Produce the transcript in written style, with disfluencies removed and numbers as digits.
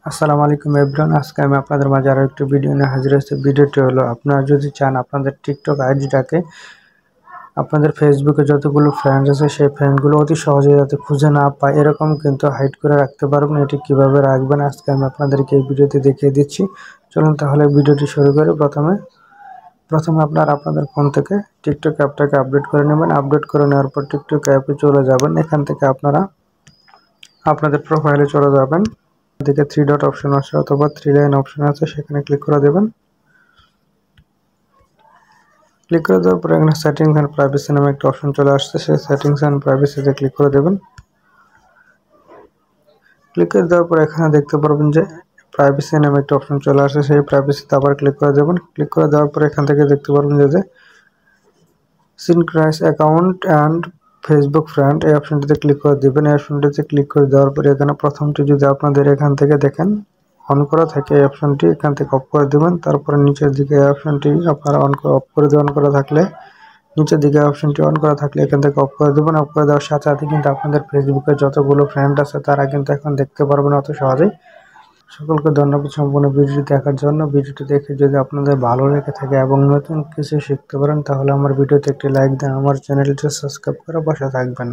আসসালামু আলাইকুম এভরিওয়ান। আজকে আমি আপনাদের মাঝে আরও একটি ভিডিও নিয়ে হাজির হয়েছি। ভিডিওটি হলো, আপনারা যদি চান আপনাদের টিকটক আইডিটাকে আপনাদের ফেসবুকে যতগুলো ফ্রেন্ডস আছে সেই ফ্রেন্ডগুলো অতি সহজে যাতে খুঁজে না পায় এরকম কিন্তু হাইড করে রাখতে পারবেন। এটি কিভাবে রাখবেন আজকে আমি আপনাদেরকে এই ভিডিওতে দেখিয়ে দিচ্ছি। চলুন তাহলে ভিডিওটি শুরু করি। প্রথমে আপনারা আপনাদের ফোন থেকে টিকটক অ্যাপটাকে আপডেট করে নেবেন। আপডেট করে নেওয়ার পর টিকটক অ্যাপে চলে যাবেন। এখান থেকে আপনারা আপনাদের প্রোফাইলে চলে যাবেন। দিকে 3 ডট অপশন আছে অথবা 3 লাইন অপশন আছে, সেখানে ক্লিক করে দেবেন। ক্লিক করে দেওয়ার পরে এখানে সেটিংস অ্যান্ড প্রাইভেসি নামে একটা অপশন চলে আসছে, সেই সেটিংস অ্যান্ড প্রাইভেসিতে ক্লিক করে দেবেন। ক্লিক করে দেওয়ার পরে এখানে দেখতে পারবেন যে প্রাইভেসি নামে একটা অপশন চলে আসছে, সেই প্রাইভেসিতে আবার ক্লিক করে দেবেন। ক্লিক করে দেওয়ার পরে এখান থেকে দেখতে পারবেন যে সিনক্রাইজ অ্যাকাউন্ট অ্যান্ড ফেসবুক ফ্রেন্ড এই অপশনটিতে ক্লিক করে দেবেন। এই অপশনটিতে ক্লিক করে দেওয়ার পরে এখানে প্রথমটি যদি আপনাদের এখান থেকে দেখেন অন করা থাকে, এই অপশনটি এখান থেকে অফ করে দেবেন। তারপরে নিচের দিকে এই অপশনটি আপনারা অফ করে দেবেন। করা থাকলে নিচের দিকে অপশনটি অন করা থাকলে এখান থেকে অফ করে দেবেন। অফ করে দেওয়ার সাথে সাথে কিন্তু আপনাদের ফেসবুকে যতগুলো ফ্রেন্ড আছে তারা কিন্তু এখন দেখতে পারবেন অত সহজেই। সকলকে ধন্যবাদ সম্পূর্ণ ভিডিওটি দেখার জন্য। ভিডিওটি দেখে যদি আপনাদের ভালো লেগে থাকে এবং নতুন কিছু শিখতে পারেন তাহলে আমার ভিডিওতে একটি লাইক দেন, আমার চ্যানেলটি সাবস্ক্রাইব করে পাশে থাকবেন।